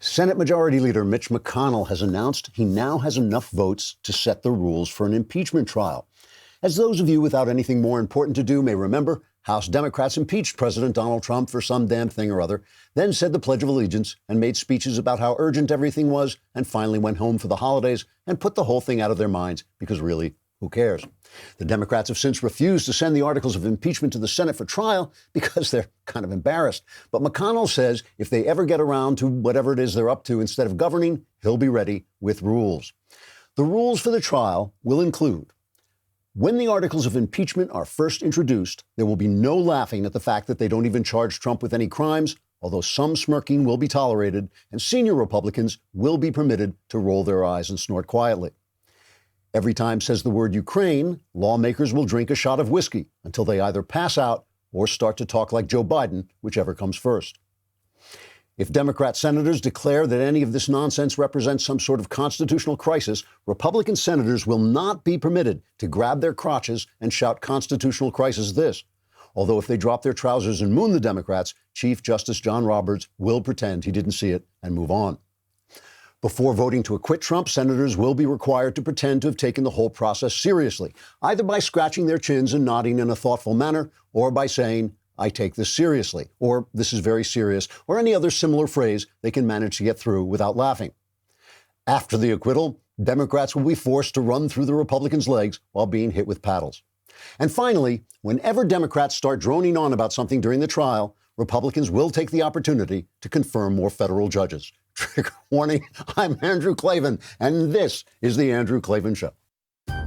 Senate Majority Leader Mitch McConnell has announced he now has enough votes to set the rules for an impeachment trial. As those of you without anything more important to do may remember, House Democrats impeached President Donald Trump for some damn thing or other, then said the Pledge of Allegiance and made speeches about how urgent everything was, and finally went home for the holidays and put the whole thing out of their minds because really, who cares? The Democrats have since refused to send the articles of impeachment to the Senate for trial because they're kind of embarrassed. But McConnell says if they ever get around to whatever it is they're up to instead of governing, he'll be ready with rules. The rules for the trial will include: when the articles of impeachment are first introduced, there will be no laughing at the fact that they don't even charge Trump with any crimes, although some smirking will be tolerated, and senior Republicans will be permitted to roll their eyes and snort quietly. Every time says the word Ukraine, lawmakers will drink a shot of whiskey until they either pass out or start to talk like Joe Biden, whichever comes first. If Democrat senators declare that any of this nonsense represents some sort of constitutional crisis, Republican senators will not be permitted to grab their crotches and shout constitutional crisis this. Although if they drop their trousers and moon the Democrats, Chief Justice John Roberts will pretend he didn't see it and move on. Before voting to acquit Trump, senators will be required to pretend to have taken the whole process seriously, either by scratching their chins and nodding in a thoughtful manner, or by saying, "I take this seriously," or "this is very serious," or any other similar phrase they can manage to get through without laughing. After the acquittal, Democrats will be forced to run through the Republicans' legs while being hit with paddles. And finally, whenever Democrats start droning on about something during the trial, Republicans will take the opportunity to confirm more federal judges. Trigger warning, I'm Andrew Klavan, and this is The Andrew Klavan Show. I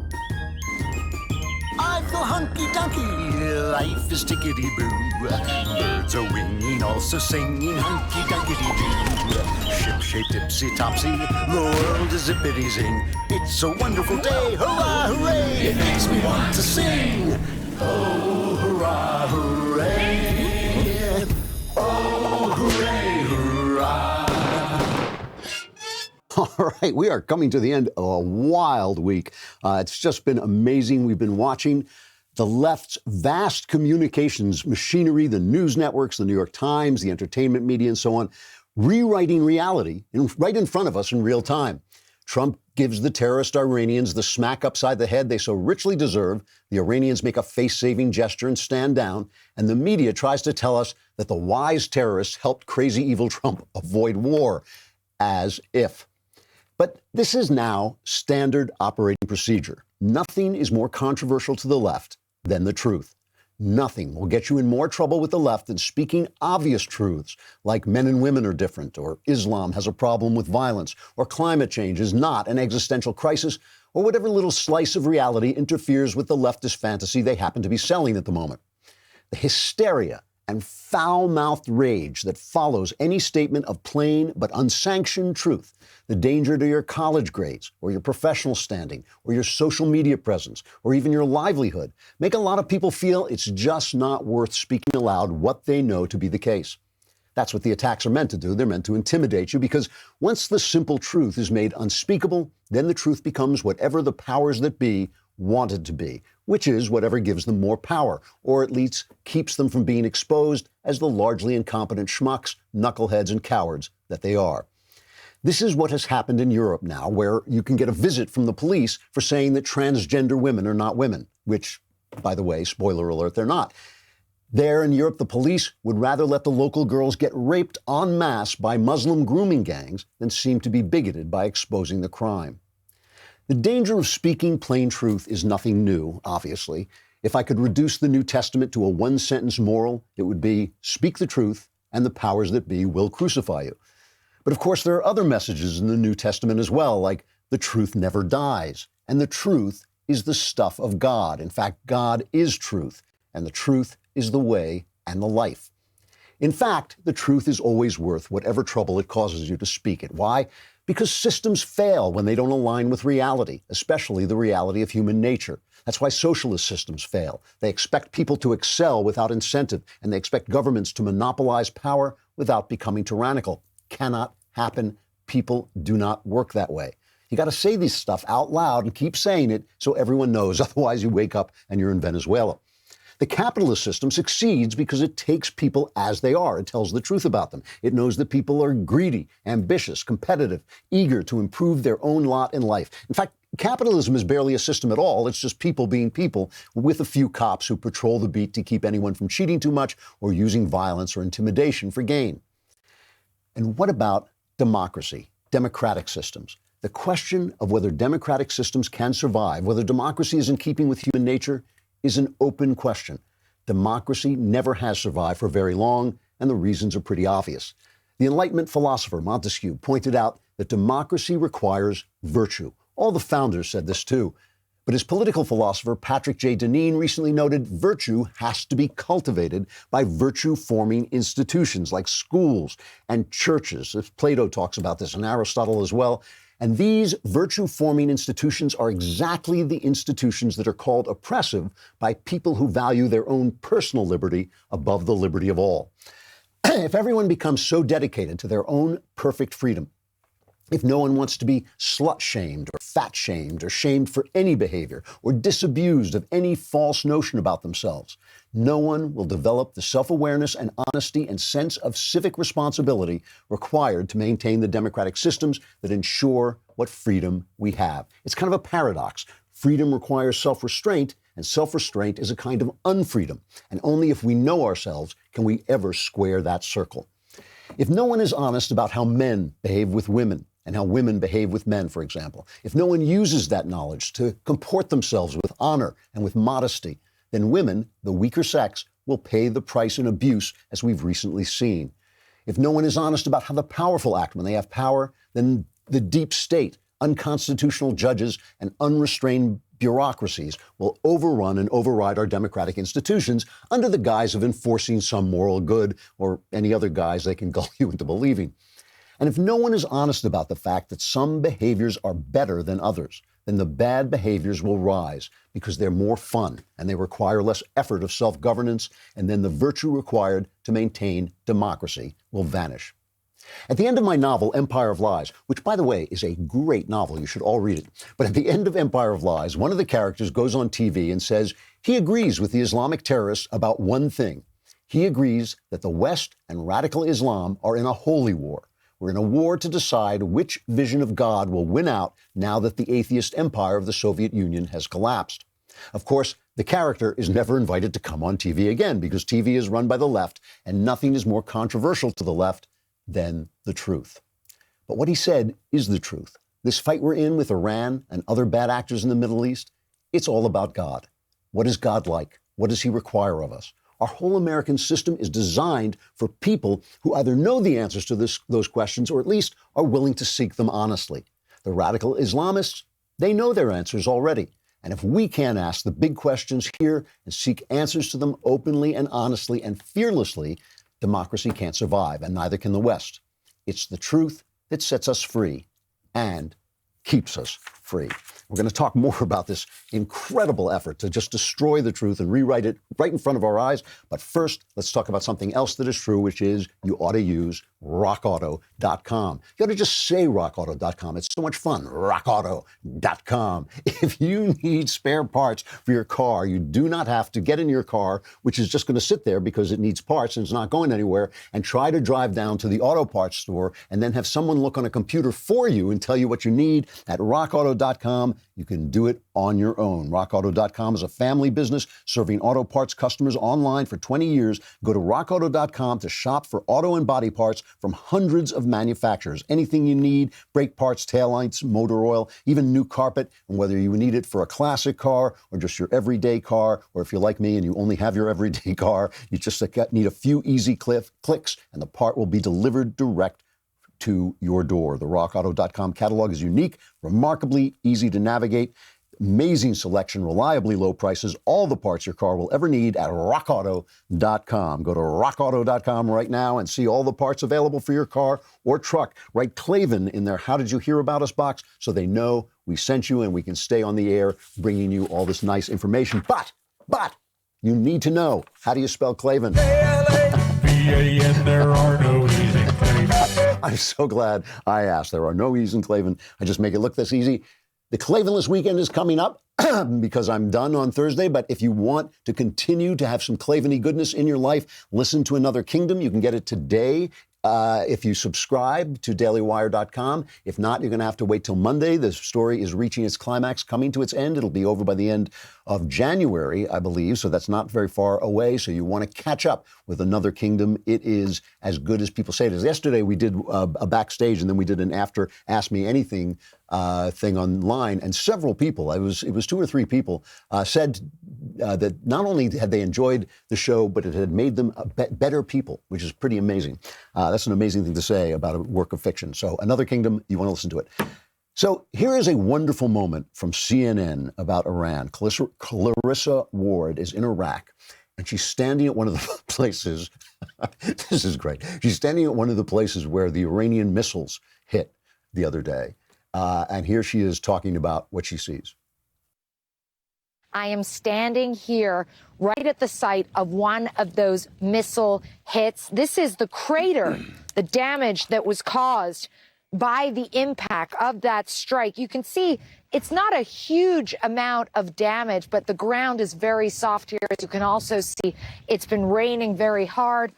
feel hunky-dunky, life is tickety-boo. Birds are winging, also singing hunky-dunky-doo. Ship-shaped, tipsy-topsy, the world is zippity-zing. It's a wonderful day, hurrah, hooray! It makes me want to sing. Oh, hurrah, hooray! Oh, hooray, hurrah! All right, we are coming to the end of a wild week. It's just been amazing. We've been watching the left's vast communications machinery, the news networks, the New York Times, the entertainment media, and so on, rewriting reality right in front of us in real time. Trump gives the terrorist Iranians the smack upside the head they so richly deserve. The Iranians make a face-saving gesture and stand down. And the media tries to tell us that the wise terrorists helped crazy evil Trump avoid war. As if. But this is now standard operating procedure. Nothing is more controversial to the left than the truth. Nothing will get you in more trouble with the left than speaking obvious truths like men and women are different, or Islam has a problem with violence, or climate change is not an existential crisis, or whatever little slice of reality interferes with the leftist fantasy they happen to be selling at the moment. The hysteria and foul-mouthed rage that follows any statement of plain but unsanctioned truth, the danger to your college grades or your professional standing or your social media presence or even your livelihood, make a lot of people feel it's just not worth speaking aloud what they know to be the case. That's what the attacks are meant to do. They're meant to intimidate you, because once the simple truth is made unspeakable, then the truth becomes whatever the powers that be want it to be, which is whatever gives them more power, or at least keeps them from being exposed as the largely incompetent schmucks, knuckleheads, and cowards that they are. This is what has happened in Europe now, where you can get a visit from the police for saying that transgender women are not women, which, by the way, spoiler alert, they're not. There in Europe, the police would rather let the local girls get raped en masse by Muslim grooming gangs than seem to be bigoted by exposing the crime. The danger of speaking plain truth is nothing new, obviously. If I could reduce the New Testament to a one-sentence moral, it would be, speak the truth, and the powers that be will crucify you. But of course, there are other messages in the New Testament as well, like the truth never dies, and the truth is the stuff of God. In fact, God is truth, and the truth is the way and the life. In fact, the truth is always worth whatever trouble it causes you to speak it. Why? Because systems fail when they don't align with reality, especially the reality of human nature. That's why socialist systems fail. They expect people to excel without incentive, and they expect governments to monopolize power without becoming tyrannical. Cannot happen. People do not work that way. You got to say this stuff out loud and keep saying it so everyone knows. Otherwise, you wake up and you're in Venezuela. The capitalist system succeeds because it takes people as they are. It tells the truth about them. It knows that people are greedy, ambitious, competitive, eager to improve their own lot in life. In fact, capitalism is barely a system at all. It's just people being people with a few cops who patrol the beat to keep anyone from cheating too much or using violence or intimidation for gain. And what about democracy, democratic systems? The question of whether democratic systems can survive, whether democracy is in keeping with human nature, is an open question. Democracy never has survived for very long, and the reasons are pretty obvious. The Enlightenment philosopher Montesquieu pointed out that democracy requires virtue. All the founders said this too. But his political philosopher Patrick J. Deneen recently noted virtue has to be cultivated by virtue-forming institutions like schools and churches. Plato talks about this, and Aristotle as well. And these virtue-forming institutions are exactly the institutions that are called oppressive by people who value their own personal liberty above the liberty of all. If everyone becomes so dedicated to their own perfect freedom, if no one wants to be slut-shamed or fat-shamed or shamed for any behavior or disabused of any false notion about themselves, no one will develop the self-awareness and honesty and sense of civic responsibility required to maintain the democratic systems that ensure what freedom we have. It's kind of a paradox. Freedom requires self-restraint, and self-restraint is a kind of unfreedom. And only if we know ourselves can we ever square that circle. If no one is honest about how men behave with women, and how women behave with men, for example, if no one uses that knowledge to comport themselves with honor and with modesty, then women, the weaker sex, will pay the price in abuse, as we've recently seen. If no one is honest about how the powerful act when they have power, then the deep state, unconstitutional judges, and unrestrained bureaucracies will overrun and override our democratic institutions under the guise of enforcing some moral good or any other guise they can gull you into believing. And if no one is honest about the fact that some behaviors are better than others, then the bad behaviors will rise because they're more fun and they require less effort of self-governance, and then the virtue required to maintain democracy will vanish. At the end of my novel, Empire of Lies, which, by the way, is a great novel, you should all read it, but at the end of Empire of Lies, one of the characters goes on TV and says he agrees with the Islamic terrorists about one thing. He agrees that the West and radical Islam are in a holy war. We're in a war to decide which vision of God will win out now that the atheist empire of the Soviet Union has collapsed. Of course, the character is never invited to come on TV again because TV is run by the left, and nothing is more controversial to the left than the truth. But what he said is the truth. This fight we're in with Iran and other bad actors in the Middle East, it's all about God. What is God like? What does he require of us? Our whole American system is designed for people who either know the answers to those questions or at least are willing to seek them honestly. The radical Islamists, they know their answers already. And if we can't ask the big questions here and seek answers to them openly and honestly and fearlessly, democracy can't survive, and neither can the West. It's the truth that sets us free and keeps us free. We're going to talk more about this incredible effort to just destroy the truth and rewrite it right in front of our eyes. But first, let's talk about something else that is true, which is you ought to use rockauto.com. You ought to just say rockauto.com. It's so much fun. rockauto.com. If you need spare parts for your car, you do not have to get in your car, which is just going to sit there because it needs parts and it's not going anywhere, and try to drive down to the auto parts store and then have someone look on a computer for you and tell you what you need. At rockauto.com, you can do it on your own. RockAuto.com is a family business serving auto parts customers online for 20 years. Go to RockAuto.com to shop for auto and body parts from hundreds of manufacturers. Anything you need, brake parts, taillights, motor oil, even new carpet, and whether you need it for a classic car or just your everyday car, or if you're like me and you only have your everyday car, you just need a few easy clicks and the part will be delivered direct to your door. The RockAuto.com catalog is unique, remarkably easy to navigate, amazing selection, reliably low prices, all the parts your car will ever need at RockAuto.com. Go to RockAuto.com right now and see all the parts available for your car or truck. Write Klavan in their How Did You Hear About Us box so they know we sent you and we can stay on the air bringing you all this nice information. But you need to know, how do you spell Klavan? K-L-A-V-A-N, there are no E's in Klavan. I'm so glad I asked. There are no E's in Klavan. I just make it look this easy. The Klavanless weekend is coming up because I'm done on Thursday. But if you want to continue to have some Klavan-y goodness in your life, listen to Another Kingdom. You can get it today. If you subscribe to dailywire.com. If not, you're going to have to wait till Monday. The story is reaching its climax, coming to its end. It'll be over by the end of January, I believe. So that's not very far away. So you want to catch up with Another Kingdom. It is as good as people say it is. Yesterday, we did a backstage, and then we did an after Ask Me Anything thing online. And several people, it was 2 or 3 people, said that not only had they enjoyed the show, but it had made them better people, which is pretty amazing. That's an amazing thing to say about a work of fiction. So Another Kingdom, you want to listen to it. So here is a wonderful moment from CNN about Iran. Clarissa Ward is in Iraq, and she's standing at one of the places. This is great. She's standing at one of the places where the Iranian missiles hit the other day. And here she is talking about what she sees. I am standing here right at the site of one of those missile hits. This is the crater, the damage that was caused by the impact of that strike. You can see it's not a huge amount of damage, but the ground is very soft here. As you can also see, it's been raining very hard.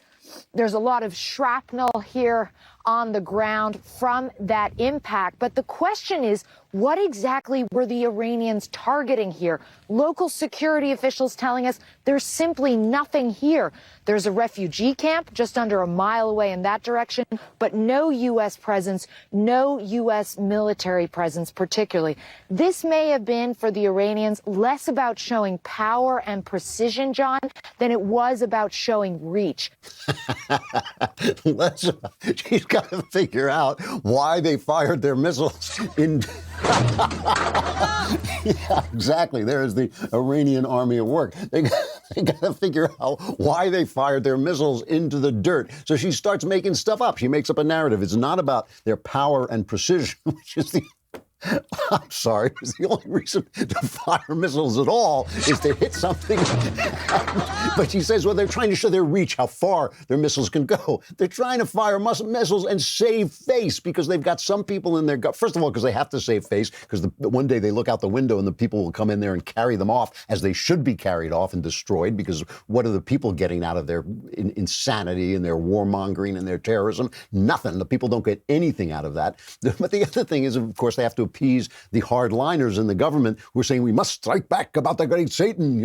There's a lot of shrapnel here on the ground from that impact. But the question is, what exactly were the Iranians targeting here? Local security officials telling us there's simply nothing here. There's a refugee camp just under a mile away in that direction, but no U.S. presence, no U.S. military presence particularly. This may have been for the Iranians less about showing power and precision, John, than it was about showing reach. She's got to figure out why they fired their missiles in. Yeah, exactly. There's the Iranian army at work. They got to figure out why they fired their missiles into the dirt. So she starts making stuff up. She makes up a narrative. It's not about their power and precision, which is the. I'm sorry, it's the only reason to fire missiles at all is to hit something. But she says, well, they're trying to show their reach, how far their missiles can go. They're trying to fire missiles and save face because they've got some people in their gut. First of all, because they have to save face because one day they look out the window and the people will come in there and carry them off as they should be carried off and destroyed, because what are the people getting out of their insanity and their warmongering and their terrorism? Nothing. The people don't get anything out of that. But the other thing is, of course, they have to appease the hardliners in the government who are saying we must strike back about the great Satan,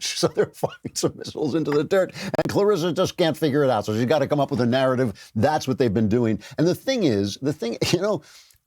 so they're firing some missiles into the dirt. And Clarissa just can't figure it out. So she's got to come up with a narrative. That's what they've been doing. And the thing is,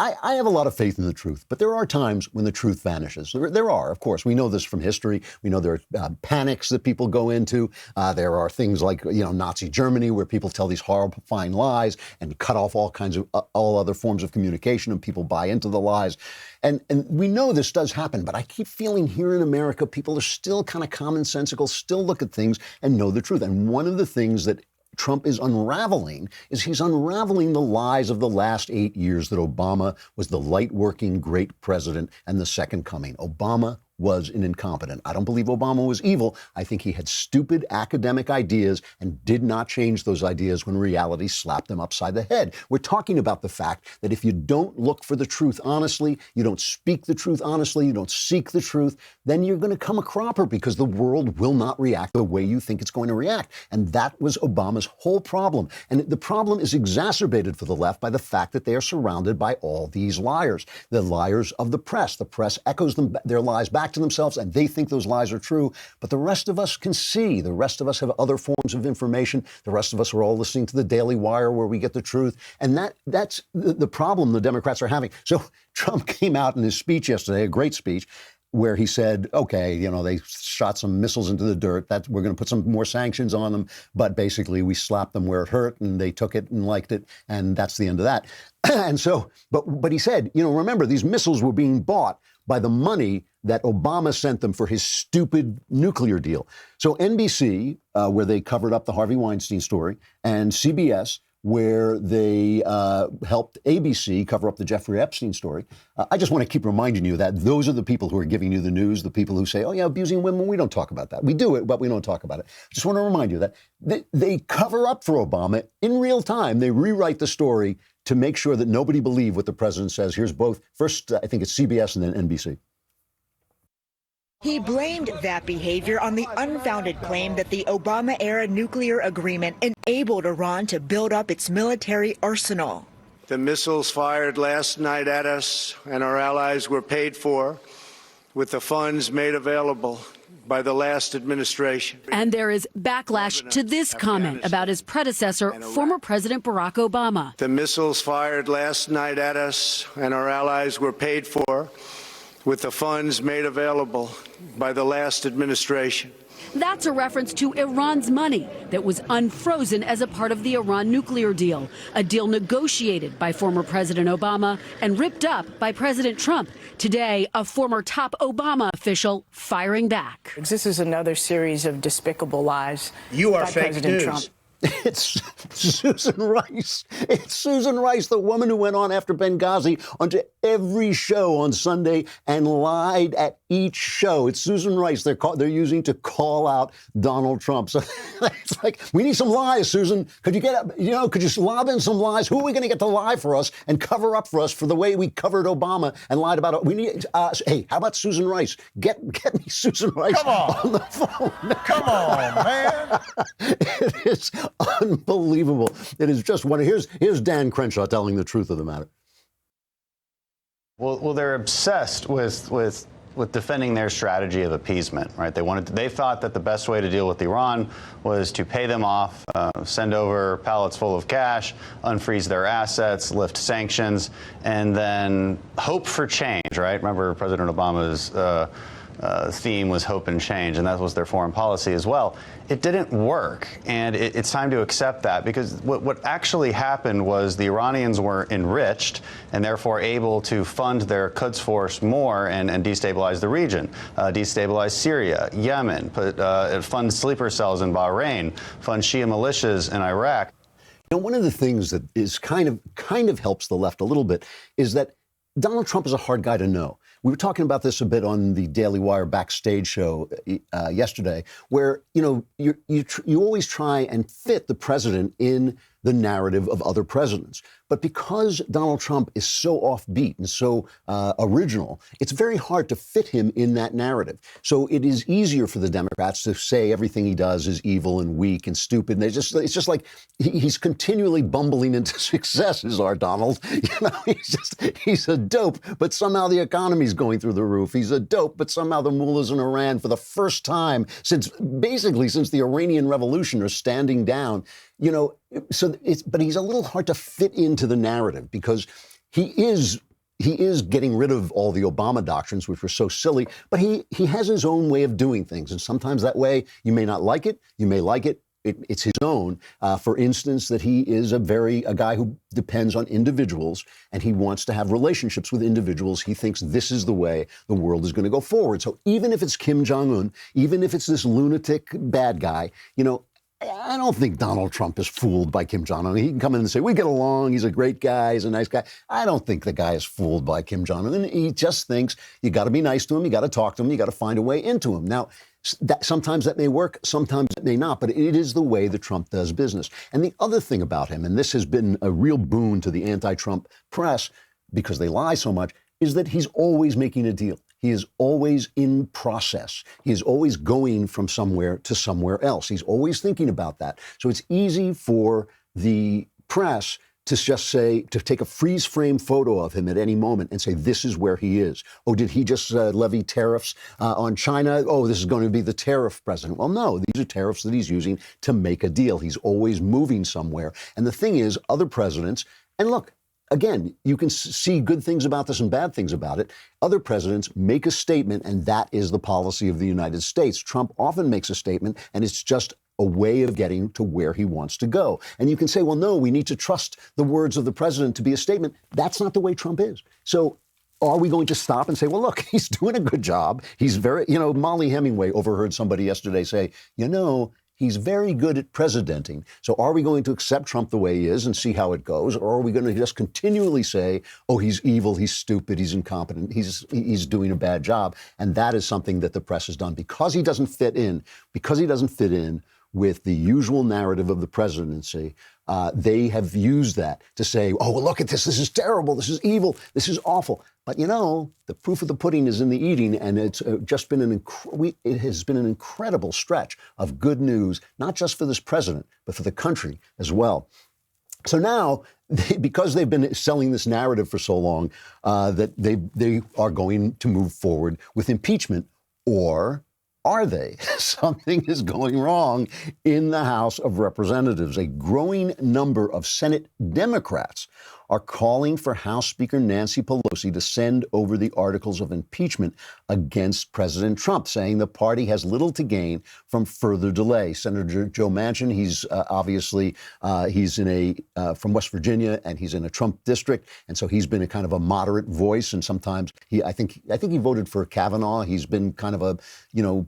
I have a lot of faith in the truth, but there are times when the truth vanishes. There are, of course. We know this from history. We know there are panics that people go into. There are things like, Nazi Germany, where people tell these horrifying lies and cut off all other forms of communication, and people buy into the lies. And we know this does happen, but I keep feeling here in America, people are still kind of commonsensical, still look at things and know the truth. And one of the things that Trump is unraveling is he's unraveling the lies of the last 8 years that Obama was the light-working great president and the second coming. Obama was an incompetent. I don't believe Obama was evil. I think he had stupid academic ideas and did not change those ideas when reality slapped them upside the head. We're talking about the fact that if you don't look for the truth honestly, you don't speak the truth honestly, you don't seek the truth, then you're going to come a cropper because the world will not react the way you think it's going to react. And that was Obama's whole problem. And the problem is exacerbated for the left by the fact that they are surrounded by all these liars, the liars of the press. The press echoes their lies back to themselves, and they think those lies are true. But the rest of us can see. The rest of us have other forms of information. The rest of us are all listening to the Daily Wire, where we get the truth. And that's the problem the Democrats are having. So Trump came out in his speech yesterday, a great speech, where he said, okay, they shot some missiles into the dirt. We're going to put some more sanctions on them. But basically, we slapped them where it hurt, and they took it and liked it. And that's the end of that. And so, but he said, remember, these missiles were being bought by the money that Obama sent them for his stupid nuclear deal. So NBC, where they covered up the Harvey Weinstein story, and CBS, where they helped ABC cover up the Jeffrey Epstein story. I just want to keep reminding you that those are the people who are giving you the news, the people who say, oh, yeah, abusing women, we don't talk about that. We do it, but we don't talk about it. Just want to remind you that they cover up for Obama in real time. They rewrite the story to make sure that nobody believe what the president says. Here's both. First, I think it's CBS and then NBC. He blamed that behavior on the unfounded claim that the Obama-era nuclear agreement enabled Iran to build up its military arsenal. The missiles fired last night at us and our allies were paid for with the funds made available by the last administration. And there is backlash to this comment about his predecessor, former President Barack Obama. The missiles fired last night at us and our allies were paid for with the funds made available by the last administration. That's a reference to Iran's money that was unfrozen as a part of the Iran nuclear deal, a deal negotiated by former President Obama and ripped up by President Trump. Today, a former top Obama official firing back. This is another series of despicable lies by President Trump. It's Susan Rice. It's Susan Rice, the woman who went on after Benghazi onto every show on Sunday and lied at each show. It's Susan Rice they're using to call out Donald Trump. So it's like, we need some lies, Susan. Could you could you lob in some lies? Who are we going to get to lie for us and cover up for us for the way we covered Obama and lied about it? We need, hey, how about Susan Rice? Get me Susan Rice on the phone. Come on, man. It is unbelievable. It is just one. Here's Dan Crenshaw telling the truth of the matter. Well, they're obsessed with defending their strategy of appeasement, right? They thought that the best way to deal with Iran was to pay them off, send over pallets full of cash, unfreeze their assets, lift sanctions, and then hope for change, right? Remember President Obama's theme was hope and change, and that was their foreign policy as well. It didn't work, and it's time to accept that, because what actually happened was the Iranians were enriched and therefore able to fund their Quds Force more and destabilize the region, destabilize Syria, Yemen, fund sleeper cells in Bahrain, fund Shia militias in Iraq. One of the things that is kind of helps the left a little bit is that Donald Trump is a hard guy to know. We were talking about this a bit on the Daily Wire backstage show yesterday, where you always try and fit the president in the narrative of other presidents. But because Donald Trump is so offbeat and so original, it's very hard to fit him in that narrative. So it is easier for the Democrats to say everything he does is evil and weak and stupid. And it's just like he's continually bumbling into success, is our Donald. He's a dope, but somehow the economy's going through the roof. He's a dope, but somehow the mullahs in Iran, for the first time since the Iranian Revolution, are standing down. But he's a little hard to fit into the narrative because he is getting rid of all the Obama doctrines, which were so silly, but he has his own way of doing things. And sometimes that way, you may not like it, you may like it. It's his own. For instance, that he is a guy who depends on individuals, and he wants to have relationships with individuals. He thinks this is the way the world is going to go forward. So even if it's Kim Jong-un, even if it's this lunatic bad guy, I don't think Donald Trump is fooled by Kim Jong-un. He can come in and say, we get along, he's a great guy, he's a nice guy. I don't think the guy is fooled by Kim Jong-un. He just thinks you got to be nice to him, you got to talk to him, you got to find a way into him. Now, sometimes that may work, sometimes it may not, but it is the way that Trump does business. And the other thing about him, and this has been a real boon to the anti-Trump press because they lie so much, is that he's always making a deal. He is always in process. He is always going from somewhere to somewhere else. He's always thinking about that. So it's easy for the press to just say, to take a freeze frame photo of him at any moment and say, this is where he is. Oh, did he just levy tariffs on China? Oh, this is going to be the tariff president. Well, no, these are tariffs that he's using to make a deal. He's always moving somewhere. And the thing is, other presidents, and look, again, you can see good things about this and bad things about it. Other presidents make a statement, and that is the policy of the United States. Trump often makes a statement, and it's just a way of getting to where he wants to go. And you can say, well, no, we need to trust the words of the president to be a statement. That's not the way Trump is. So are we going to stop and say, well, look, he's doing a good job. He's very, Molly Hemingway overheard somebody yesterday say, he's very good at presidenting. So are we going to accept Trump the way he is and see how it goes? Or are we going to just continually say, oh, he's evil, he's stupid, he's incompetent, he's doing a bad job? And that is something that the press has done. Because he doesn't fit in, with the usual narrative of the presidency. They have used that to say, oh, well, look at this. This is terrible. This is evil. This is awful. But, you know, the proof of the pudding is in the eating. And it's just been it has been an incredible stretch of good news, not just for this president, but for the country as well. So now, because they've been selling this narrative for so long, that they are going to move forward with impeachment, or are they? Something is going wrong in the House of Representatives. A growing number of Senate Democrats are calling for House Speaker Nancy Pelosi to send over the articles of impeachment against President Trump, saying the party has little to gain from further delay. Senator Joe Manchin, he's obviously he's from West Virginia, and he's in a Trump district, and so he's been a kind of a moderate voice. And sometimes I think he voted for Kavanaugh. He's been kind of a, you know,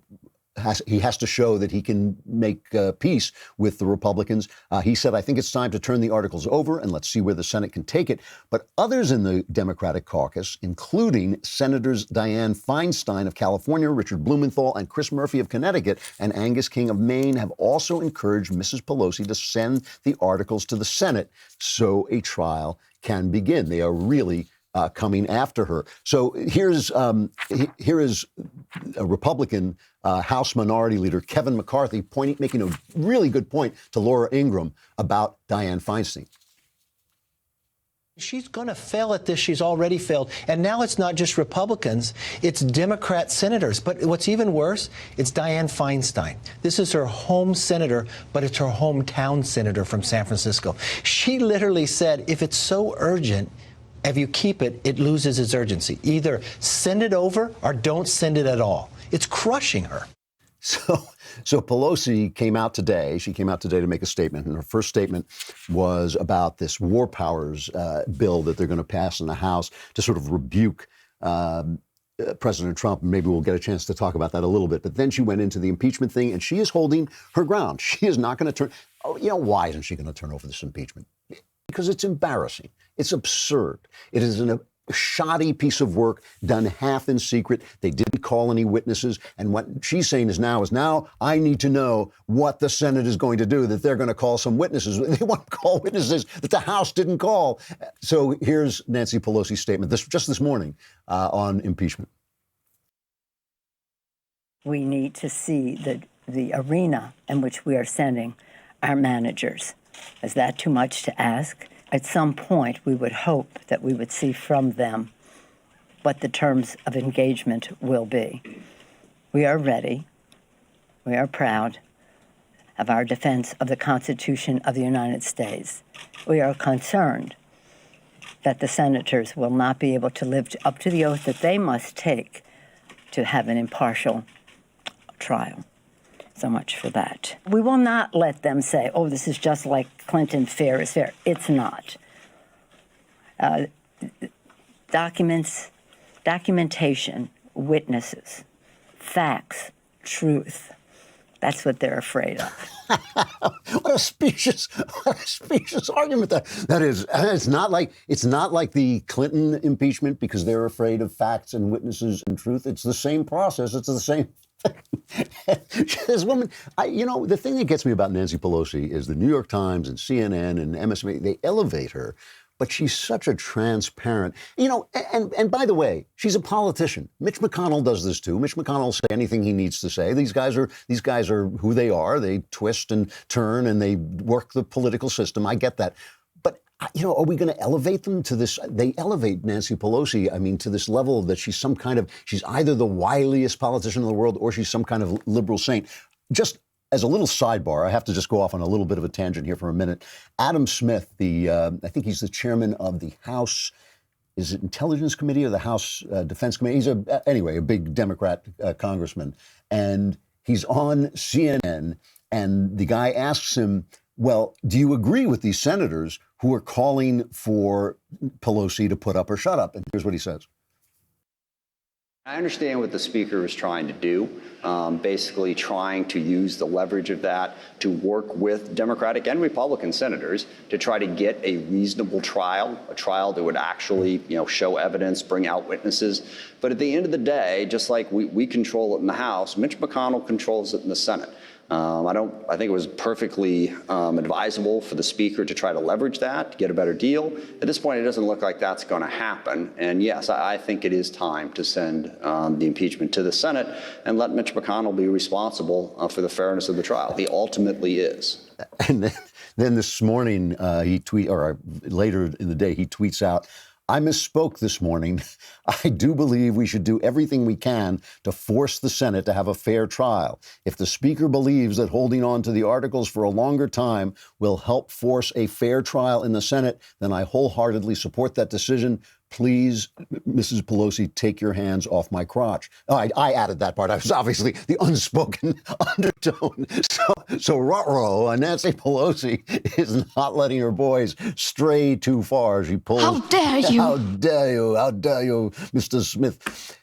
he has to show that he can make peace with the Republicans. He said, I think it's time to turn the articles over and let's see where the Senate can take it. But others in the Democratic caucus, including Senators Dianne Feinstein of California, Richard Blumenthal, and Chris Murphy of Connecticut, and Angus King of Maine, have also encouraged Mrs. Pelosi to send the articles to the Senate so a trial can begin. They are really coming after her. So here is a Republican House Minority Leader Kevin McCarthy making a really good point to Laura Ingraham about Dianne Feinstein. She's going to fail at this. She's already failed. And now it's not just Republicans, it's Democrat senators. But what's even worse, it's Dianne Feinstein. This is her home senator, but it's her hometown senator from San Francisco. She literally said, if it's so urgent, if you keep it, it loses its urgency. Either send it over or don't send it at all. It's crushing her. So Pelosi came out today. She came out today to make a statement, and her first statement was about this war powers bill that they're going to pass in the House to sort of rebuke President Trump. Maybe we'll get a chance to talk about that a little bit. But then she went into the impeachment thing, and she is holding her ground. She is not going to turn. Oh, you know, why isn't she going to turn over this impeachment? Because it's embarrassing. It's absurd. It is a shoddy piece of work done half in secret. They didn't call any witnesses. And what she's saying is now I need to know what the Senate is going to do, that they're going to call some witnesses. They want to call witnesses that the House didn't call. So here's Nancy Pelosi's statement just this morning on impeachment. We need to see the arena in which we are sending our managers. Is that too much to ask? At some point, we would hope that we would see from them what the terms of engagement will be. We are ready. We are proud of our defense of the Constitution of the United States. We are concerned that the senators will not be able to live up to the oath that they must take to have an impartial trial. So much for that. We will not let them say, oh, this is just like Clinton, fair is fair. It's not. Documentation, witnesses, facts, truth. That's what they're afraid of. What a specious argument that is. It's not like the Clinton impeachment because they're afraid of facts and witnesses and truth. It's the same process. It's the same. This woman, the thing that gets me about Nancy Pelosi is the New York Times and CNN and MSNBC, they elevate her, but she's such a transparent, and by the way, she's a politician. Mitch McConnell does this too. Mitch McConnell will say anything he needs to say. These guys are who they are. They twist and turn and they work the political system. I get that. Are we going to elevate them to this? They elevate Nancy Pelosi, to this level that she's either the wiliest politician in the world or she's some kind of liberal saint. Just as a little sidebar, I have to just go off on a little bit of a tangent here for a minute. Adam Smith, I think he's the chairman of the House, is it Intelligence Committee or the House Defense Committee? He's a big Democrat congressman. And he's on CNN and the guy asks him, well, do you agree with these senators who are calling for Pelosi to put up or shut up? And here's what he says. I understand what the speaker is trying to do, basically trying to use the leverage of that to work with Democratic and Republican senators to try to get a reasonable trial, a trial that would actually, show evidence, bring out witnesses. But at the end of the day, just like we control it in the House, Mitch McConnell controls it in the Senate. I think it was perfectly advisable for the Speaker to try to leverage that, to get a better deal. At this point, it doesn't look like that's going to happen. And yes, I think it is time to send the impeachment to the Senate and let Mitch McConnell be responsible for the fairness of the trial. He ultimately is. And then this morning, later in the day, he tweets out, "I misspoke this morning. I do believe we should do everything we can to force the Senate to have a fair trial. If the Speaker believes that holding on to the articles for a longer time will help force a fair trial in the Senate, then I wholeheartedly support that decision. Please, Mrs. Pelosi, take your hands off my crotch." Oh, I added that part. I was obviously the unspoken undertone. So ruh-roh, Nancy Pelosi is not letting her boys stray too far. She pulls. How dare you? How dare you? How dare you, Mr. Smith?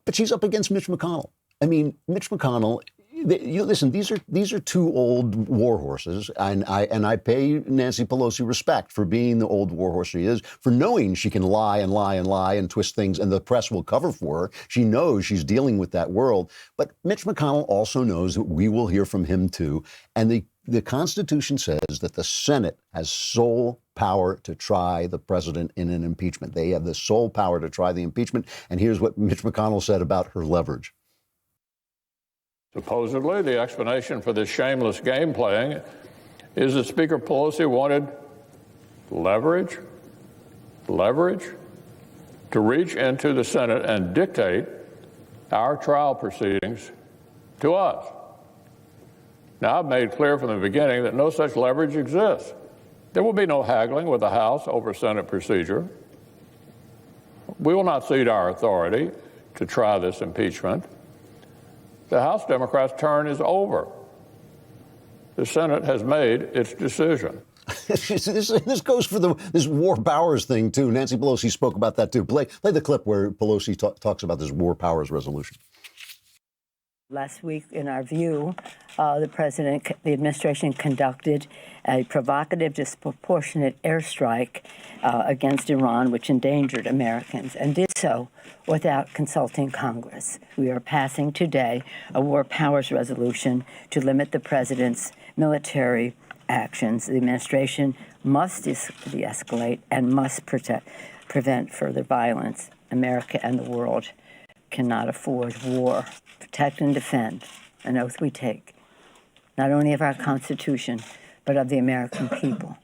But she's up against Mitch McConnell. I mean, Mitch McConnell. Listen, these are two old war horses, and I pay Nancy Pelosi respect for being the old war horse she is, for knowing she can lie and lie and lie and twist things, and the press will cover for her. She knows she's dealing with that world. But Mitch McConnell also knows that we will hear from him too. And the Constitution says that the Senate has sole power to try the president in an impeachment. They have the sole power to try the impeachment. And here's what Mitch McConnell said about her leverage. Supposedly, the explanation for this shameless game playing is that Speaker Pelosi wanted leverage to reach into the Senate and dictate our trial proceedings to us. Now, I've made clear from the beginning that no such leverage exists. There will be no haggling with the House over Senate procedure. We will not cede our authority to try this impeachment. The House Democrats' turn is over. The Senate has made its decision. This goes for this war powers thing, too. Nancy Pelosi spoke about that, too. Play the clip where Pelosi talks about this war powers resolution. Last week, in our view, the administration conducted a provocative, disproportionate airstrike against Iran, which endangered Americans, and did so without consulting Congress. We are passing today a war powers resolution to limit the president's military actions. The administration must de-escalate and must prevent further violence. America and the world cannot afford war. Protect and defend, an oath we take, not only of our Constitution, but of the American people.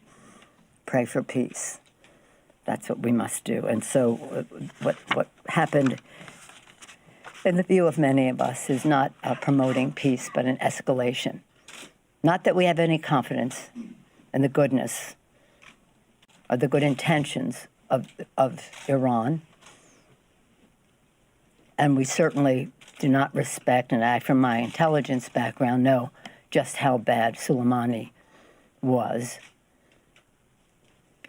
Pray for peace. That's what we must do. And so what happened, in the view of many of us, is not promoting peace, but an escalation. Not that we have any confidence in the goodness or the good intentions of Iran. And we certainly do not respect, and I, from my intelligence background, know just how bad Soleimani was.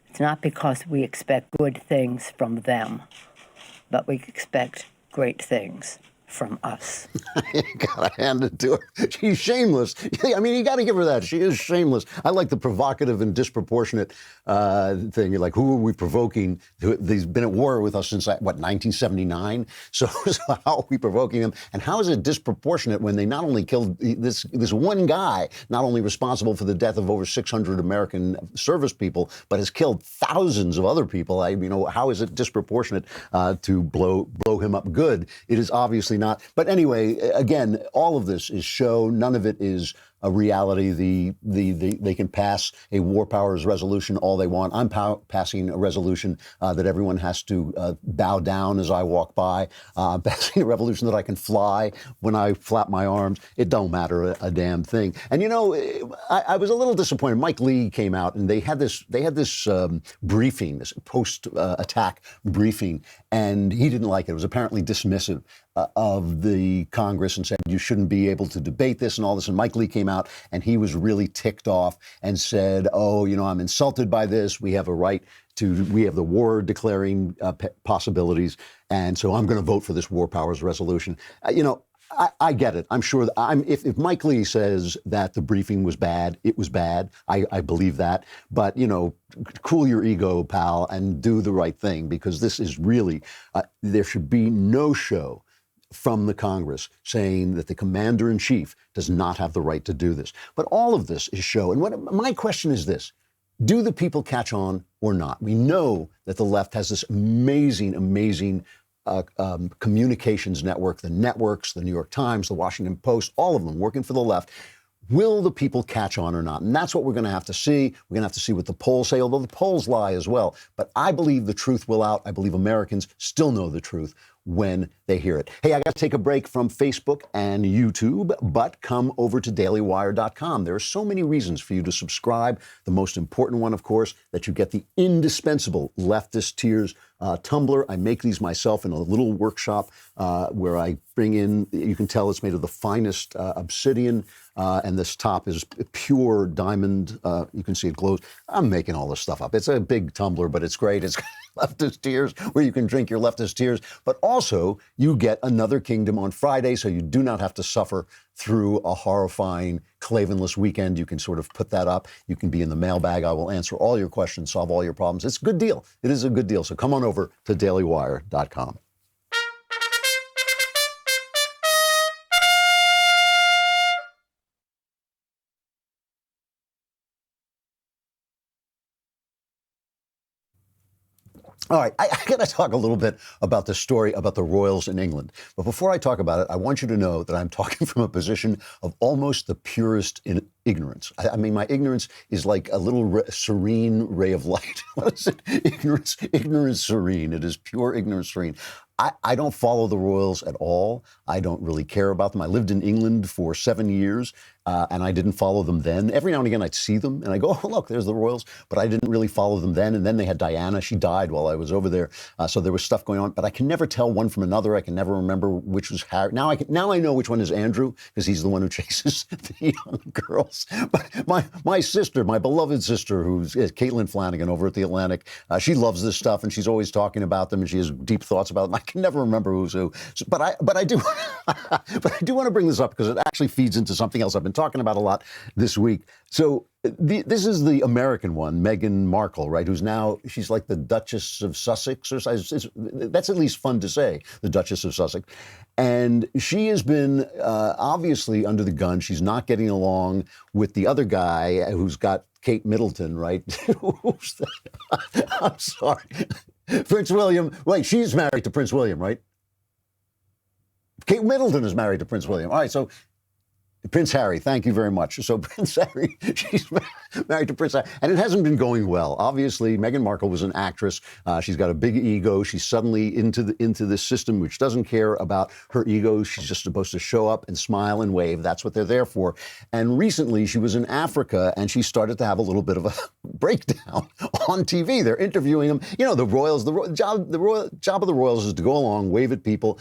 It's not because we expect good things from them, but we expect great things from us. You gotta hand it to her. She's shameless. I mean, you gotta give her that. She is shameless. I like the provocative and disproportionate thing. You're like, who are we provoking? They've been at war with us since, 1979? So how are we provoking them? And how is it disproportionate when they not only killed this one guy, not only responsible for the death of over 600 American service people, but has killed thousands of other people? How is it disproportionate to blow him up good? It is obviously not. But anyway, again, all of this is show. None of it is a reality. They can pass a war powers resolution all they want. I'm passing a resolution that everyone has to bow down as I walk by. I'm passing a resolution that I can fly when I flap my arms. It don't matter a damn thing. And I was a little disappointed. Mike Lee came out and they had this briefing, this post-attack briefing, and he didn't like it. It was apparently dismissive of the Congress and said you shouldn't be able to debate this and all this. And Mike Lee came out and he was really ticked off and said, I'm insulted by this. We have the war declaring possibilities. And so I'm going to vote for this war powers resolution. I get it. I'm sure if Mike Lee says that the briefing was bad, it was bad. I believe that. But, cool your ego, pal, and do the right thing, because this is really, there should be no show from the Congress saying that the commander-in-chief does not have the right to do this. But all of this is show. And my question is this. Do the people catch on or not? We know that the left has this amazing communications network, the networks, the New York Times, the Washington Post, all of them working for the left. Will the people catch on or not? And that's what we're going to have to see. We're going to have to see what the polls say, although the polls lie as well. But I believe the truth will out. I believe Americans still know the truth when they hear it. Hey, I got to take a break from Facebook and YouTube, but come over to dailywire.com. There are so many reasons for you to subscribe. The most important one, of course, that you get the indispensable Leftist Tears tumbler. I make these myself in a little workshop where I bring in, you can tell it's made of the finest obsidian, and this top is pure diamond. You can see it glows. I'm making all this stuff up. It's a big tumbler, but it's great. It's Leftist Tears, where you can drink your Leftist Tears. But also, you get Another Kingdom on Friday, so you do not have to suffer through a horrifying Klavanless weekend. You can sort of put that up. You can be in the mailbag. I will answer all your questions, solve all your problems. It's a good deal. It is a good deal. So come on over to dailywire.com. All right, I got to talk a little bit about the story about the royals in England. But before I talk about it, I want you to know that I'm talking from a position of almost the purest in ignorance. I mean, my ignorance is like a little serene ray of light. What is it? Ignorance serene. It is pure ignorance serene. I don't follow the royals at all. I don't really care about them. I lived in England for 7 years, and I didn't follow them then. Every now and again, I'd see them, and I go, oh, look, there's the royals. But I didn't really follow them then. And then they had Diana. She died while I was over there. So there was stuff going on. But I can never tell one from another. I can never remember which was Harry. Now I know which one is Andrew, because he's the one who chases the young girls. But my sister, my beloved sister, who's Caitlin Flanagan over at The Atlantic, she loves this stuff, and she's always talking about them, and she has deep thoughts about them. I can never remember who's who. But I do want to bring this up because it actually feeds into something else I've been talking about a lot this week. So this is the American one, Meghan Markle, right? Who's now, she's like the Duchess of Sussex, or that's at least fun to say, the Duchess of Sussex. And she has been obviously under the gun. She's not getting along with the other guy who's got Kate Middleton, right? Who's that? I'm sorry. Prince William. Wait, she's married to Prince William, right? Kate Middleton is married to Prince William. All right, so Prince Harry, thank you very much. So Prince Harry, she's married to Prince Harry, and it hasn't been going well. Obviously, Meghan Markle was an actress. She's got a big ego. She's suddenly into this system which doesn't care about her ego. She's just supposed to show up and smile and wave. That's what they're there for. And recently, she was in Africa, and she started to have a little bit of a breakdown on TV. They're interviewing them. You know, the royals. The job of the royals is to go along, wave at people,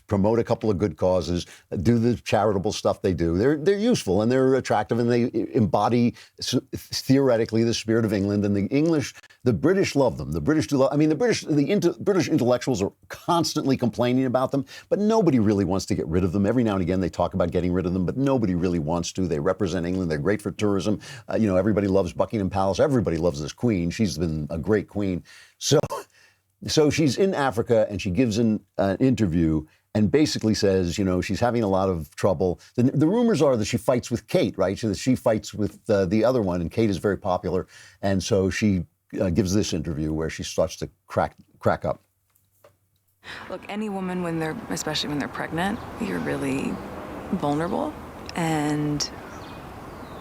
promote a couple of good causes, do the charitable stuff they do. They're useful and they're attractive, and they embody theoretically the spirit of England. And the British love them. The British do love. I mean, the British intellectuals are constantly complaining about them, but nobody really wants to get rid of them. Every now and again, they talk about getting rid of them, but nobody really wants to. They represent England. They're great for tourism. You know, everybody loves Buckingham Palace. Everybody loves this queen. She's been a great queen. So she's in Africa, and she gives an interview and basically says, you know, she's having a lot of trouble. The rumors are that she fights with Kate, right? So that she fights with the other one, and Kate is very popular. And so she gives this interview where she starts to crack up. Look, any woman, especially when they're pregnant, you're really vulnerable. And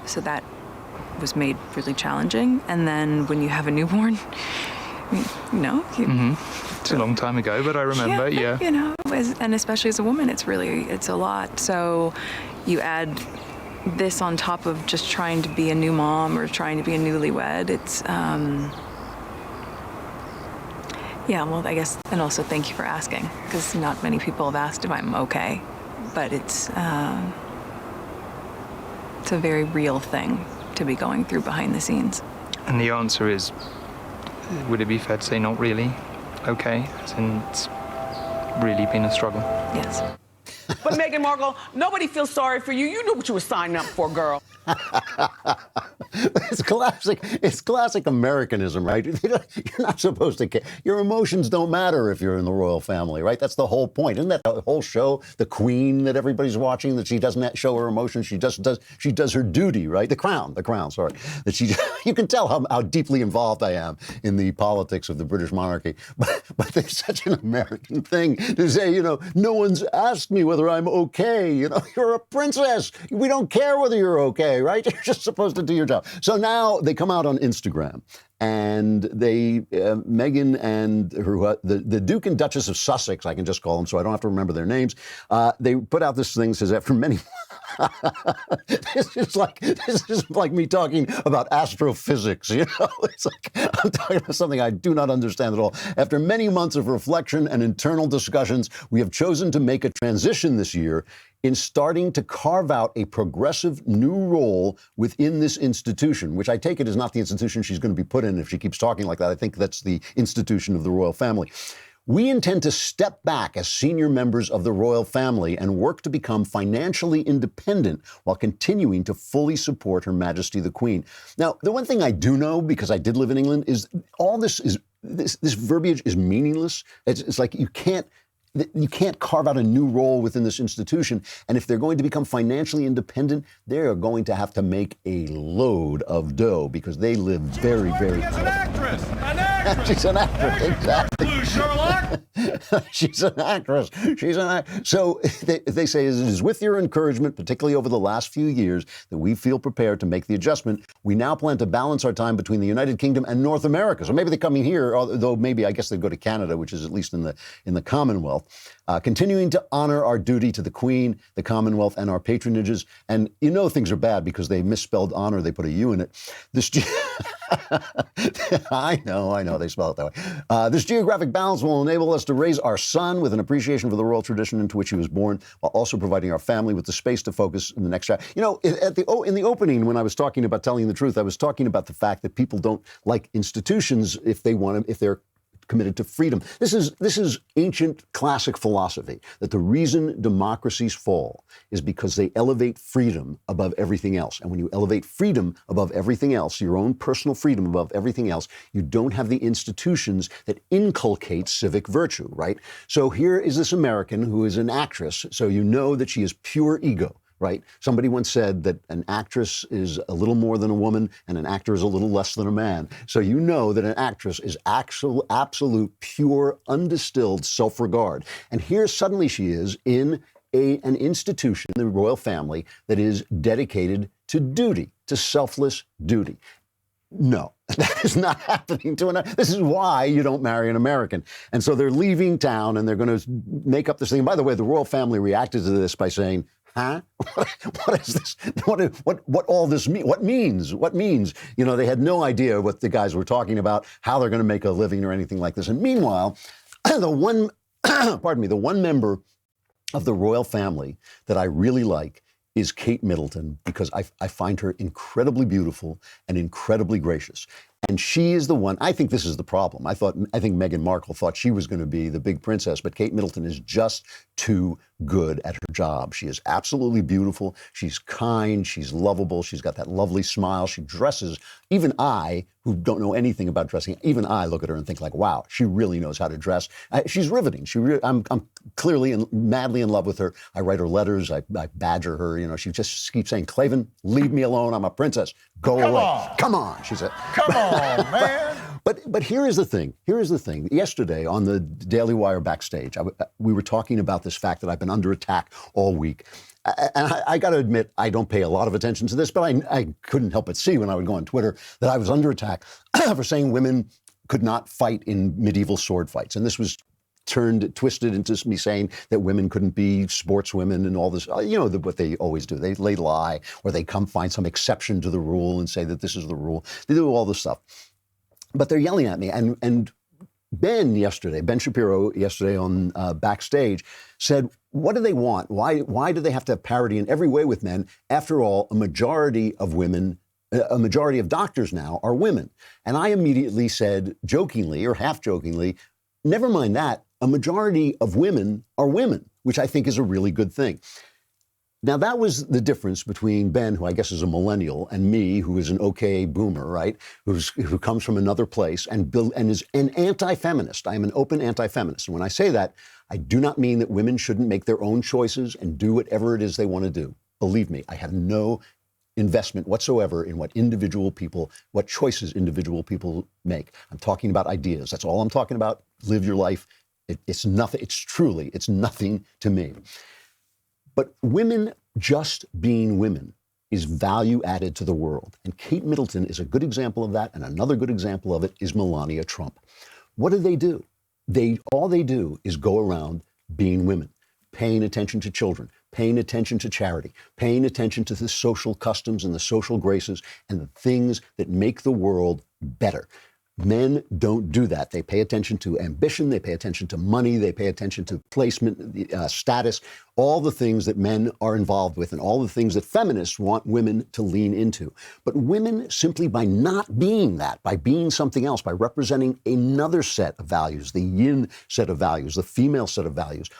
so that was made really challenging. And then when you have a newborn, you know, it's a long time ago, but I remember, yeah. You know, and especially as a woman, it's a lot. So you add this on top of just trying to be a new mom or trying to be a newlywed. It's, yeah, well, I guess, and also thank you for asking, because not many people have asked if I'm okay, but it's a very real thing to be going through behind the scenes. And the answer is, would it be fair to say not really okay? As in, it's really been a struggle. Yes. But Meghan Markle, nobody feels sorry for you. You knew what you were signing up for, girl. It's classic. It's classic Americanism, right? You're not supposed to care. Your emotions don't matter if you're in the royal family, right? That's the whole point. Isn't that the whole show? The Queen that everybody's watching, that she doesn't show her emotions. She just does her duty, right? The Crown. Sorry, that you can tell how deeply involved I am in the politics of the British monarchy. But there's such an American thing to say, no one's asked me whether I'm okay. You're a princess. We don't care whether you're okay, right? You're just supposed to do your job. So now they come out on Instagram, and Meghan and the Duke and Duchess of Sussex, I can just call them so I don't have to remember their names. They put out this thing that says, after many this is like me talking about astrophysics, It's like I'm talking about something I do not understand at all. After many months of reflection and internal discussions, we have chosen to make a transition this year in starting to carve out a progressive new role within this institution, which I take it is not the institution she's going to be put in if she keeps talking like that. I think that's the institution of the royal family. We intend to step back as senior members of the royal family and work to become financially independent while continuing to fully support Her Majesty the Queen. Now, the one thing I do know, because I did live in England, is all this verbiage is meaningless. It's like you can't carve out a new role within this institution. And if they're going to become financially independent, they are going to have to make a load of dough because they live very, very... She's an actress! An actress! She's an actress, exactly. Blue Sherlock! She's an actress. So they say it is with your encouragement, particularly over the last few years, that we feel prepared to make the adjustment. We now plan to balance our time between the United Kingdom and North America. So maybe they're coming here, although maybe I guess they'd go to Canada, which is at least in the Commonwealth. Continuing to honor our duty to the Queen, the Commonwealth, and our patronages. And things are bad because they misspelled honor. They put a U in it. I know, they spell it that way. This geographic balance will enable us to raise our son with an appreciation for the royal tradition into which he was born, while also providing our family with the space to focus in the next chapter. In the opening, when I was talking about telling the truth, I was talking about the fact that people don't like institutions if they're committed to freedom. This is ancient classic philosophy, that the reason democracies fall is because they elevate freedom above everything else. And when you elevate freedom above everything else, your own personal freedom above everything else, you don't have the institutions that inculcate civic virtue, right? So here is this American who is an actress, so you know that she is pure ego. Right? Somebody once said that an actress is a little more than a woman and an actor is a little less than a man. So you know that an actress is absolute, pure, undistilled self-regard. And here suddenly she is in an institution, the royal family, that is dedicated to duty, to selfless duty. No, that is not happening to an... This is why you don't marry an American. And so they're leaving town and they're going to make up this thing. By the way, the royal family reacted to this by saying, huh? What is this? What all this mean? What means? They had no idea what the guys were talking about, how they're going to make a living or anything like this. And meanwhile, the one member of the royal family that I really like is Kate Middleton, because I find her incredibly beautiful and incredibly gracious. And she is the one, I think this is the problem. I think Meghan Markle thought she was going to be the big princess, but Kate Middleton is just too good at her job. She is absolutely beautiful. She's kind. She's lovable. She's got that lovely smile. She dresses. Even I, who don't know anything about dressing, even I look at her and think like, wow, she really knows how to dress. She's riveting. I'm clearly and madly in love with her. I write her letters. I badger her. She just keeps saying, Klavan, leave me alone. I'm a princess. Go away. Come on, she said. Come on, man. But here is the thing. Yesterday on the Daily Wire backstage, we were talking about this fact that I've been under attack all week. And I got to admit, I don't pay a lot of attention to this, but I couldn't help but see when I would go on Twitter that I was under attack for saying women could not fight in medieval sword fights. And this was twisted into me saying that women couldn't be sportswomen and all this, what they always do. They lie, or they come find some exception to the rule and say that this is the rule. They do all this stuff. But they're yelling at me. And Ben Shapiro yesterday on Backstage said, what do they want? Why do they have to have parity in every way with men? After all, a majority of doctors now are women. And I immediately said, jokingly or half jokingly, never mind that, a majority of women are women, which I think is a really good thing. Now, that was the difference between Ben, who I guess is a millennial, and me, who is an okay boomer, right? Who comes from another place and is an anti-feminist. I am an open anti-feminist. And when I say that, I do not mean that women shouldn't make their own choices and do whatever it is they want to do. Believe me, I have no investment whatsoever in what choices individual people make. I'm talking about ideas. That's all I'm talking about. Live your life. It's nothing. It's nothing to me. But women just being women is value added to the world. And Kate Middleton is a good example of that. And another good example of it is Melania Trump. What do? All they do is go around being women, paying attention to children, paying attention to charity, paying attention to the social customs and the social graces and the things that make the world better. Men don't do that. They pay attention to ambition, they pay attention to money, they pay attention to placement, status, all the things that men are involved with and all the things that feminists want women to lean into. But women, simply by not being that, by being something else, by representing another set of values, the yin set of values, the female set of values,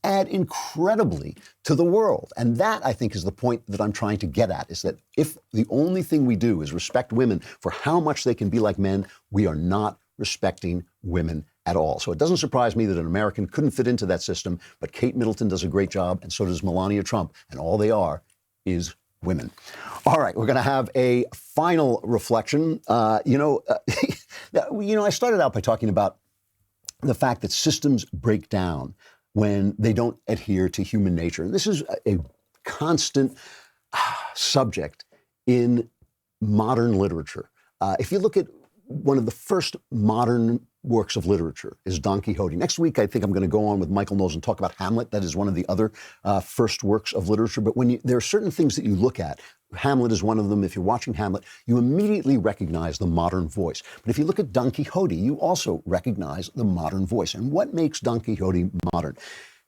add incredibly to the world. And that, I think, is the point that I'm trying to get at, is that if the only thing we do is respect women for how much they can be like men, we are not respecting women at all. So it doesn't surprise me that an American couldn't fit into that system, but Kate Middleton does a great job, and so does Melania Trump, and all they are is women. All right, we're going to have a final reflection. I started out by talking about the fact that systems break down when they don't adhere to human nature. And this is a constant subject in modern literature. If you look at one of the first modern works of literature is Don Quixote. Next week, I think I'm going to go on with Michael Knowles and talk about Hamlet. That is one of the other first works of literature. But there are certain things that you look at. Hamlet is one of them. If you're watching Hamlet, you immediately recognize the modern voice. But if you look at Don Quixote, you also recognize the modern voice. And what makes Don Quixote modern?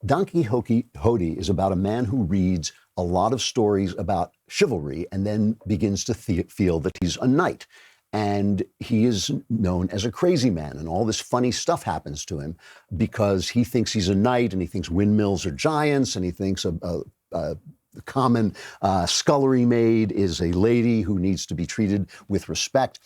Don Quixote is about a man who reads a lot of stories about chivalry and then begins to feel that he's a knight. And he is known as a crazy man, and all this funny stuff happens to him because he thinks he's a knight, and he thinks windmills are giants, and he thinks a common scullery maid is a lady who needs to be treated with respect.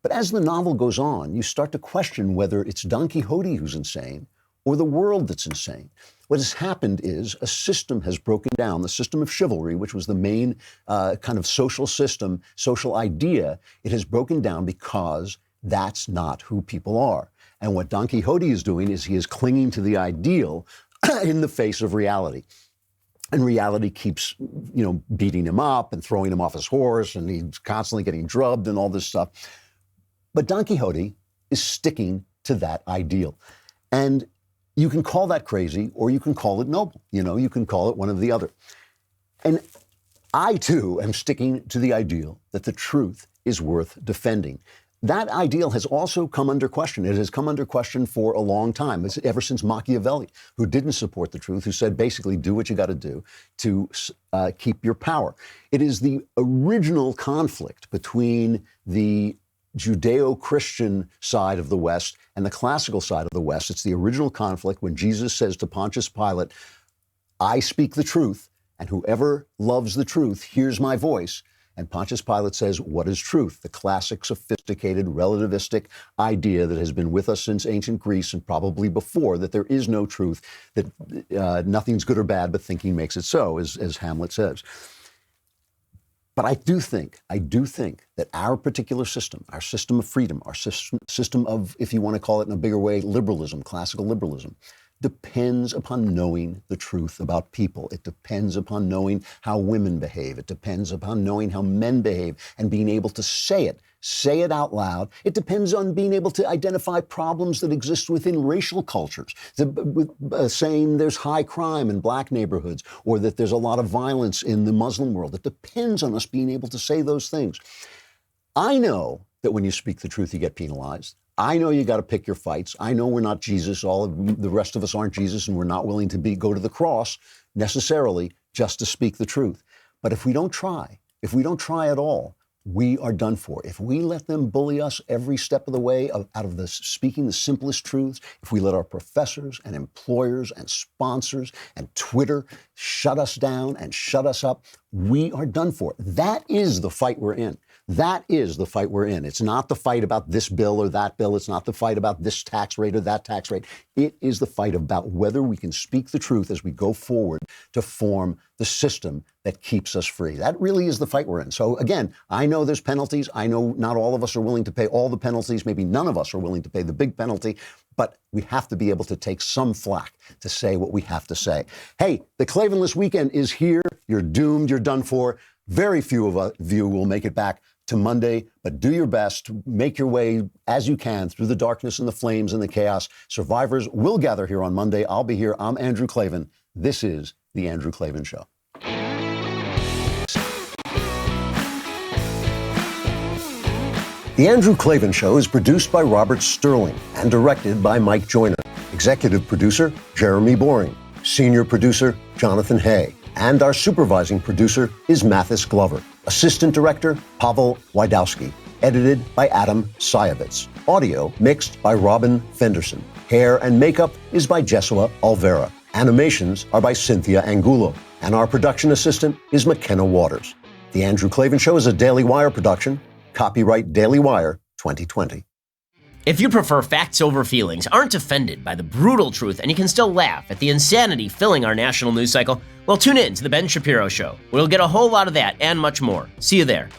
But as the novel goes on, you start to question whether it's Don Quixote who's insane or the world that's insane. What has happened is a system has broken down, the system of chivalry, which was the main kind of social system, social idea. It has broken down because that's not who people are. And what Don Quixote is doing is he is clinging to the ideal in the face of reality. And reality keeps, beating him up and throwing him off his horse, and he's constantly getting drubbed and all this stuff. But Don Quixote is sticking to that ideal. And you can call that crazy, or you can call it noble. You can call it one or the other. And I, too, am sticking to the ideal that the truth is worth defending. That ideal has also come under question. It has come under question for a long time, ever since Machiavelli, who didn't support the truth, who said, basically, do what you got to do to keep your power. It is the original conflict between the Judeo-Christian side of the West and the classical side of the West. It's the original conflict when Jesus says to Pontius Pilate, I speak the truth, and whoever loves the truth hears my voice. And Pontius Pilate says, what is truth? The classic, sophisticated, relativistic idea that has been with us since ancient Greece and probably before, that there is no truth, that nothing's good or bad, but thinking makes it so, as Hamlet says. But I do think that our particular system, our system of freedom, our system of, if you want to call it in a bigger way, liberalism, classical liberalism, depends upon knowing the truth about people. It depends upon knowing how women behave. It depends upon knowing how men behave and being able to say it out loud. It depends on being able to identify problems that exist within racial cultures, saying there's high crime in black neighborhoods or that there's a lot of violence in the Muslim world. It depends on us being able to say those things. I know that when you speak the truth, you get penalized. I know you got to pick your fights. I know we're not Jesus. All of the rest of us aren't Jesus, and we're not willing to go to the cross necessarily just to speak the truth. But if we don't try at all, we are done for. If we let them bully us every step of the way out of this, speaking the simplest truths, if we let our professors and employers and sponsors and Twitter shut us down and shut us up, we are done for. That is the fight we're in. That is the fight we're in. It's not the fight about this bill or that bill. It's not the fight about this tax rate or that tax rate. It is the fight about whether we can speak the truth as we go forward to form the system that keeps us free. That really is the fight we're in. So again, I know there's penalties. I know not all of us are willing to pay all the penalties. Maybe none of us are willing to pay the big penalty, but we have to be able to take some flack to say what we have to say. Hey, the Klavanless weekend is here. You're doomed. You're done for. Very few of you will make it back to Monday, but do your best. Make your way as you can through the darkness and the flames and the chaos. Survivors will gather here on Monday. I'll be here. I'm Andrew Klavan. This is The Andrew Klavan Show. The Andrew Klavan Show is produced by Robert Sterling and directed by Mike Joyner. Executive producer, Jeremy Boring. Senior producer, Jonathan Hay. And our supervising producer is Mathis Glover. Assistant director, Pavel Wydowski. Edited by Adam Sayevitz. Audio mixed by Robin Fenderson. Hair and makeup is by Jesua Alvera. Animations are by Cynthia Angulo. And our production assistant is McKenna Waters. The Andrew Klavan Show is a Daily Wire production. Copyright Daily Wire 2020. If you prefer facts over feelings, aren't offended by the brutal truth, and you can still laugh at the insanity filling our national news cycle, well, tune in to The Ben Shapiro Show. We'll get a whole lot of that and much more. See you there.